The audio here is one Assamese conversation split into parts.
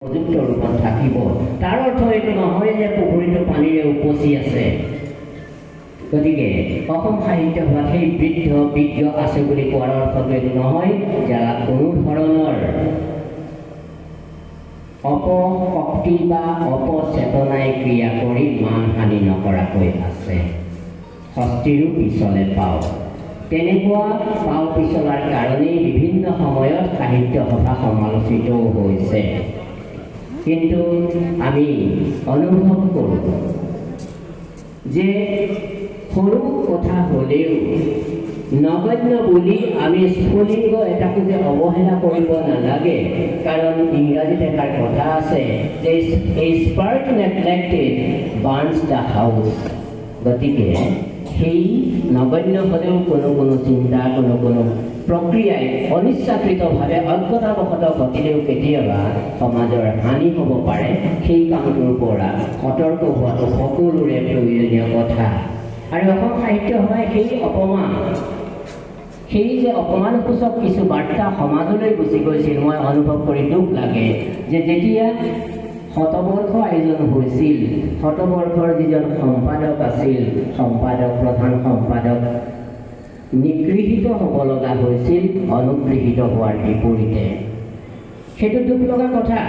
প্ৰযুক্ত ৰূপত থাকিব। তাৰ অৰ্থ এইটো নহয় যে পুখুৰীটো পানীৰে উপচি আছে। গতিকে অসম সাহিত্য সভাত সেই বৃদ্ধ বিজ্ঞ আছে বুলি কোৱাৰ অৰ্থটো এইটো নহয় যে কোনো ধৰণৰ অপশক্তি বা অপচেতনাই ক্ৰিয়া কৰি মানহানি নকৰাকৈ আছে। ষষ্ঠীৰো পিছলে পাওঁ। তেনেকুৱা পাও পিছলাৰ কাৰণেই বিভিন্ন সময়ত সাহিত্য সভা সমালোচিতও হৈছে। কিন্তু আমি অনুভৱ কৰোঁ যে সৰু কথা হ'লেও নগণ্য বুলি আমি স্ফুলিংগ এটাকো যে অৱহেলা কৰিব নালাগে। কাৰণ ইংৰাজীত এষাৰ কথা আছে যে a spark neglected burns the house. গতিকে সেই নগণ্য হ'লেও কোনো চিন্তা কোনো প্ৰক্ৰিয়াই অনিচ্ছাকৃতভাৱে অজ্ঞতাবশতঃ ঘটিলেও কেতিয়াবা সমাজৰ হানি হ'ব পাৰে। সেই কামটোৰ পৰা সতৰ্ক হোৱাটো সকলোৰে প্ৰয়োজনীয় কথা। আৰু অসম সাহিত্য সভাই সেই যে অপমানসূচক কিছু বাৰ্তা সমাজলৈ গুচি গৈছিল, মই অনুভৱ কৰি দুখ লাগে যে যেতিয়া শতবৰ্ষ আয়োজন হৈছিল, শতবৰ্ষৰ যিজন সম্পাদক আছিল, প্ৰধান সম্পাদক নিগৃহীত হ'ব লগা হৈছিল অনুগৃহীত হোৱাৰ বিপৰীতে। সেইটো দুখ লগা কথা।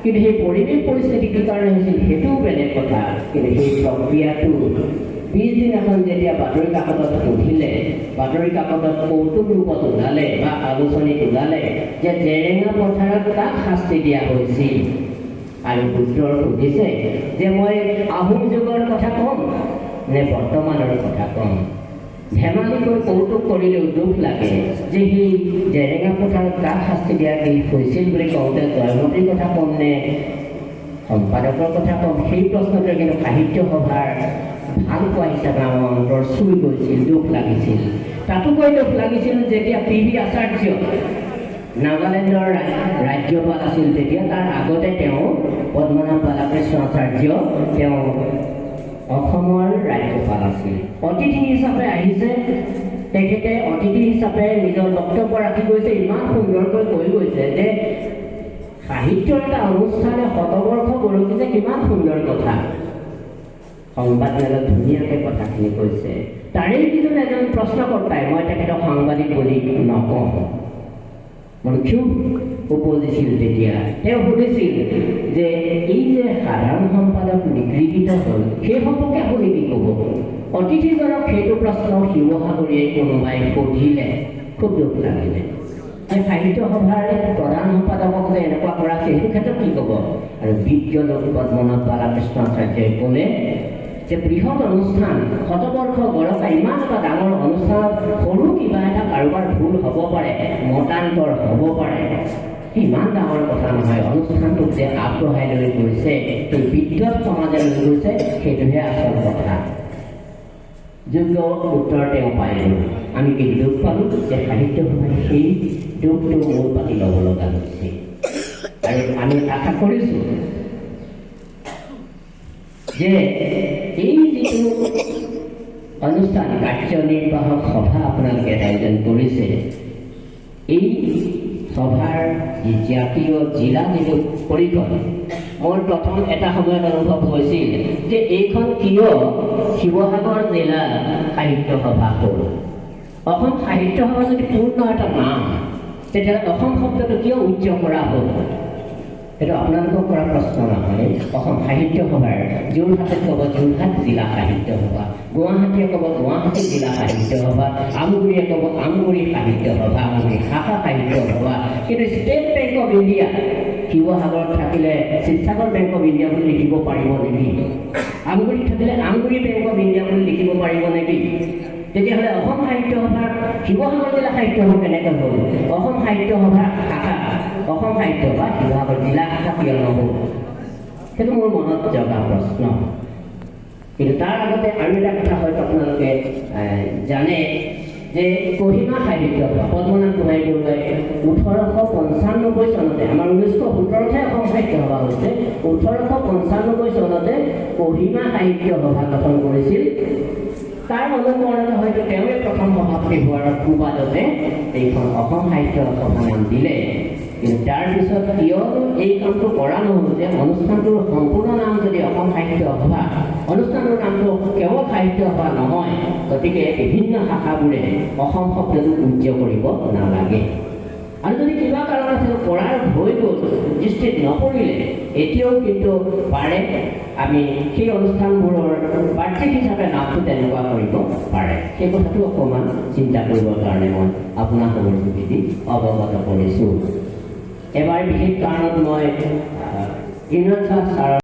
কিন্তু সেই পৰিৱেশ পৰিস্থিতিটোৰ কাৰণে হৈছিল সেইটোও বেলেগ কথা। কিন্তু সেই প্ৰক্ৰিয়াটো পিছদিনাখন যেতিয়া বাতৰি কাকতত পঢ়িলে, বাতৰি কাকতত কৌতুক ৰূপত ওলালে বা আলোচনীত ওলালে যে জেৰেঙা পথাৰত তাক শাস্তি দিয়া হৈছিল, আৰু উত্তৰ সুধিছে যে মই আহোম যুগৰ কথা ক'ম নে বৰ্তমানৰ কথা ক'ম। ধেমালিকৈ কৌতুক কৰিলেও দুখ লাগে যে সেই জেৰেঙা পথাৰত তাক শাস্তি দিয়া হৈছিল বুলি কওঁতে জয়মতীৰ কথা ক'ম নে সম্পাদকৰ কথা ক'ম, সেই প্ৰশ্নটোৱে কিন্তু সাহিত্য সভাৰ ভাল পোৱা হিচাপে আমাৰ অন্তৰ চুই গৈছিল, দুখ লাগিছিল। তাতোকৈ দুখ লাগিছিল যেতিয়া পি ভি আচাৰ্য নাগালেণ্ডৰ ৰাজ্যপাল আছিল, তেতিয়া তাৰ আগতে তেওঁ পদ্মনাভ বালাকৃষ্ণ আচাৰ্য তেওঁ অসমৰ ৰাজ্যপাল আছিল। অতিথি হিচাপে আহিছে, তেখেতে অতিথি হিচাপে নিজৰ বক্তব্য ৰাখি গৈছে, ইমান সুন্দৰকৈ কৈ গৈছে যে সাহিত্যৰ এটা অনুষ্ঠানে শতবৰ্ষ গঢ়িছে, কিমান সুন্দৰ কথা। সংবাদমেলত ধুনীয়াকৈ কথাখিনি কৈছে। তাৰেই কিজন এজন প্ৰশ্নকৰ্তাই, মই তেখেতক সাংবাদিক বুলি নকওঁ, মোৰ ক্ষোভ উপজিছিল তেতিয়া। তেওঁ সুধিছিল যে এই যে সাধাৰণ সম্পাদক নিগৃহীত হ'ল, সেই সম্পৰ্কে আপুনি কি ক'ব? অতিথিজনক সেইটো প্ৰশ্ন শিৱসাগৰীয়ে কোনোবাই সুধিলে, খুব দুখ লাগিলে যে সাহিত্য সভাৰ প্ৰধান সম্পাদকক যে এনেকুৱা কৰা আছে, সেইটো ক্ষেত্ৰত কি ক'ব? আৰু বিজ্ঞ লোক পদ্মনাভ বালাকৃষ্ণ আচাৰ্যই ক'লে যে বৃহৎ অনুষ্ঠান, শতবৰ্ষ গঢ়কা ইমান এটা ডাঙৰ অনুষ্ঠানত সৰু কিবা এটা কাৰোবাৰ ভুল হ'ব পাৰে, মতান্তৰ হ'ব পাৰে, ইমান ডাঙৰ কথা নহয়। অনুষ্ঠানটোক যে আগবঢ়াই লৈ গৈছে, সেই বিদ্যুৎ সমাজে লৈ গৈছে, সেইটোহে আচল কথা। যোগ্য উত্তৰ তেওঁ পাইছিল। আমি কি দুখ পালোঁ যে সাহিত্য সভাই সেই দুখটো মূল পাতি ল'ব লগা হৈছে। আৰু আমি আশা কৰিছোঁ যে এই যিটো অনুষ্ঠান কাৰ্যনিৰ্বাহক সভা আপোনালোকে আয়োজন কৰিছে, এই সভাৰ যি জাতীয় জিলা যিটো পৰিষদ, মোৰ প্ৰথম এটা সময়ত অনুভৱ হৈছিল যে এইখন কিয় শিৱসাগৰ জিলা সাহিত্য সভা হ'ল। অসম সাহিত্য সভা যদি পূৰ্ণ এটা নাম, তেতিয়াহ'লে অসম শব্দটো কিয় উচ্চ কৰা হ'ল? সেইটো আপোনালোকক কৰা প্ৰশ্ন নহয়। অসম সাহিত্য সভাৰ যোৰহাটত ক'ব যোৰহাট জিলা সাহিত্য সভা, গুৱাহাটীয়ে ক'ব গুৱাহাটী জিলা সাহিত্য সভা, আমগুৰিয়ে ক'ব আমগুৰি সাহিত্য সভা, আমগুৰি শাখা সাহিত্য সভা। কিন্তু ষ্টেট বেংক অফ ইণ্ডিয়া শিৱসাগৰত থাকিলে শিৱসাগৰ বেংক অফ ইণ্ডিয়া বুলি লিখিব পাৰিব নেকি? আমগুৰিত থাকিলে আমগুৰি বেংক অফ ইণ্ডিয়া বুলি লিখিব পাৰিব নেকি? তেতিয়াহ'লে অসম সাহিত্য সভাৰ শিৱসাগৰ জিলা সাহিত্য সভা কেনেকৈ হ'ল? অসম সাহিত্য সভাৰ শাখা, অসম সাহিত্য সভা শিৱসাগৰ জিলা শাখা কিয় নহ'ল? সেইটো মোৰ মনত জগা প্ৰশ্ন। কিন্তু তাৰ আগতে আৰু এটা কথা হয়তো আপোনালোকে জানে যে কহিমা সাহিত্য সভা পদ্মনাথ গোহাঁই বৰুৱাই 1895 চনতে, আমাৰ 1917হে অসম সাহিত্য সভা হৈছে, 1895 চনতে কহিমা সাহিত্য সভা গঠন কৰিছিল। তাৰ অনুকৰণে হয়তো তেওঁৱে প্ৰথম সভাপতি হোৱাৰ সুবাদতে এইখন অসম সাহিত্য সভা নাম দিলে। কিন্তু তাৰপিছত কিয় এই কামটো কৰা নহ'ল যে অনুষ্ঠানটোৰ সম্পূৰ্ণ নাম যদি অসম সাহিত্য সভা, অনুষ্ঠানটোৰ নামটো কেৱল সাহিত্য সভা নহয়, গতিকে বিভিন্ন শাখাবোৰে অসম শব্দটো পূজ্য কৰিব নালাগে। আৰু যদি কিবা কাৰণত কৰাৰ হৈ গ'ল, দৃষ্টিত নপৰিলে, এতিয়াও কিন্তু পাৰে আমি সেই অনুষ্ঠানবোৰৰ বাৰ্ষিক হিচাপে নামটো তেনেকুৱা কৰিব পাৰে। সেই কথাটো অকণমান চিন্তা কৰিবৰ কাৰণে মই আপোনালোকৰ যোগেদি অৱগত কৰিছোঁ। এবাৰ বিশেষ কাৰণত মই ইমৰান ছাৰ